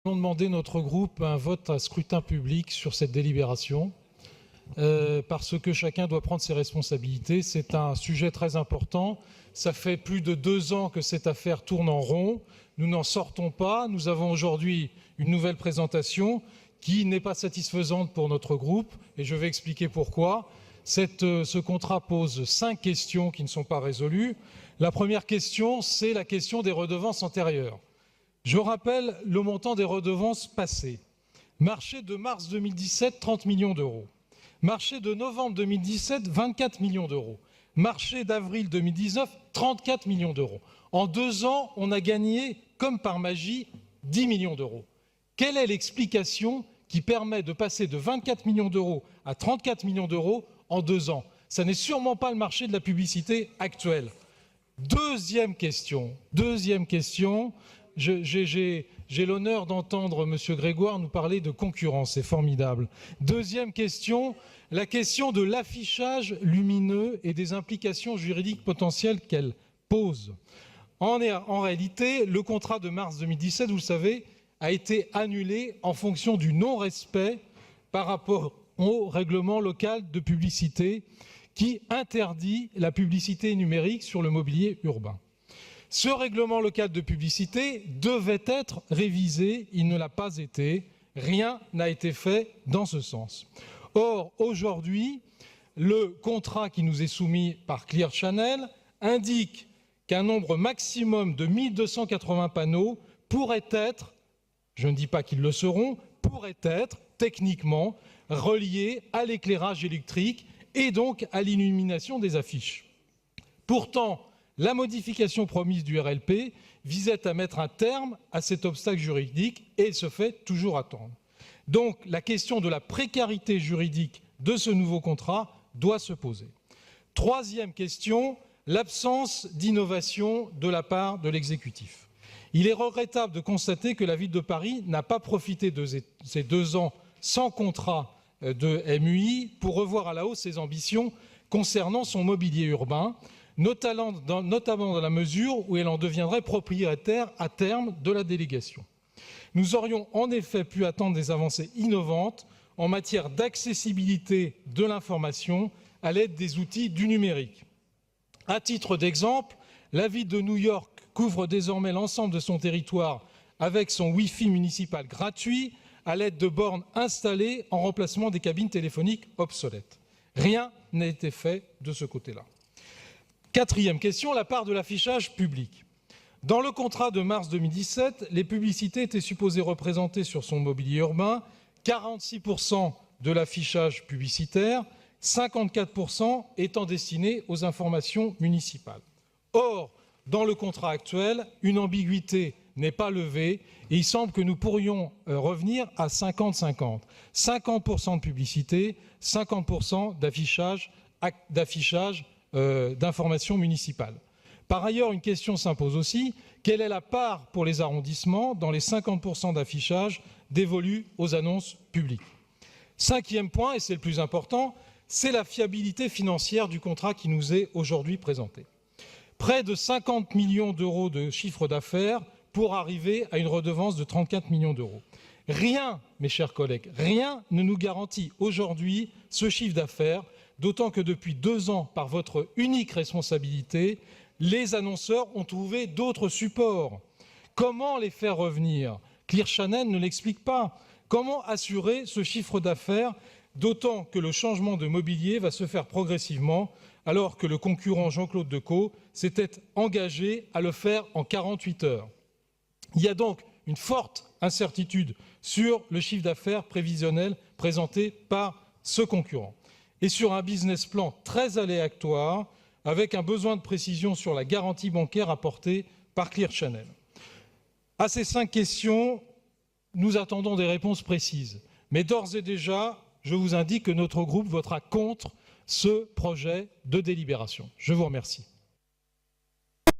Nous avons demandé notre groupe un vote à scrutin public sur cette délibération parce que chacun doit prendre ses responsabilités. C'est un sujet très important. Ça fait plus de 2 ans que cette affaire tourne en rond. Nous n'en sortons pas. Nous avons aujourd'hui une nouvelle présentation qui n'est pas satisfaisante pour notre groupe et je vais expliquer pourquoi. Ce contrat pose 5 questions qui ne sont pas résolues. La première question, c'est la question des redevances antérieures. Je rappelle le montant des redevances passées. Marché de mars 2017, 30 millions d'euros. Marché de novembre 2017, 24 millions d'euros. Marché d'avril 2019, 34 millions d'euros. En 2 ans, on a gagné, comme par magie, 10 millions d'euros. Quelle est l'explication qui permet de passer de 24 millions d'euros à 34 millions d'euros en 2 ans? Ça n'est sûrement pas le marché de la publicité actuel. Deuxième question. J'ai l'honneur d'entendre M. Grégoire nous parler de concurrence, c'est formidable. Deuxième question, la question de l'affichage lumineux et des implications juridiques potentielles qu'elle pose. En réalité, le contrat de mars 2017, vous le savez, a été annulé en fonction du non-respect par rapport au règlement local de publicité qui interdit la publicité numérique sur le mobilier urbain. Ce règlement local de publicité devait être révisé, il ne l'a pas été, rien n'a été fait dans ce sens. Or, aujourd'hui, le contrat qui nous est soumis par Clear Channel indique qu'un nombre maximum de 1280 panneaux pourrait être, je ne dis pas qu'ils le seront, pourrait être techniquement reliés à l'éclairage électrique et donc à l'illumination des affiches. Pourtant, la modification promise du RLP visait à mettre un terme à cet obstacle juridique et il se fait toujours attendre. Donc la question de la précarité juridique de ce nouveau contrat doit se poser. Troisième question, l'absence d'innovation de la part de l'exécutif. Il est regrettable de constater que la Ville de Paris n'a pas profité de ces 2 ans sans contrat de MUI pour revoir à la hausse ses ambitions concernant son mobilier urbain, notamment dans la mesure où elle en deviendrait propriétaire à terme de la délégation. Nous aurions en effet pu attendre des avancées innovantes en matière d'accessibilité de l'information à l'aide des outils du numérique. À titre d'exemple, la ville de New York couvre désormais l'ensemble de son territoire avec son Wi-Fi municipal gratuit à l'aide de bornes installées en remplacement des cabines téléphoniques obsolètes. Rien n'a été fait de ce côté-là. Quatrième question, la part de l'affichage public. Dans le contrat de mars 2017, les publicités étaient supposées représenter sur son mobilier urbain 46% de l'affichage publicitaire, 54% étant destinés aux informations municipales. Or, dans le contrat actuel, une ambiguïté n'est pas levée et il semble que nous pourrions revenir à 50-50. 50% de publicité, 50% d'affichage d'informations municipales. Par ailleurs, une question s'impose aussi, quelle est la part pour les arrondissements dans les 50% d'affichage dévolus aux annonces publiques? Cinquième point, et c'est le plus important, c'est la fiabilité financière du contrat qui nous est aujourd'hui présenté. Près de 50 millions d'euros de chiffre d'affaires pour arriver à une redevance de 34 millions d'euros. Rien, mes chers collègues, rien ne nous garantit aujourd'hui ce chiffre d'affaires, d'autant que depuis 2 ans, par votre unique responsabilité, les annonceurs ont trouvé d'autres supports. Comment les faire revenir? Clear Channel ne l'explique pas. Comment assurer ce chiffre d'affaires, d'autant que le changement de mobilier va se faire progressivement, alors que le concurrent Jean-Claude Decaux s'était engagé à le faire en 48 heures. Il y a donc une forte incertitude sur le chiffre d'affaires prévisionnel présenté par ce concurrent. Et sur un business plan très aléatoire, avec un besoin de précision sur la garantie bancaire apportée par Clear Channel. À ces 5 questions, nous attendons des réponses précises. Mais d'ores et déjà, je vous indique que notre groupe votera contre ce projet de délibération. Je vous remercie.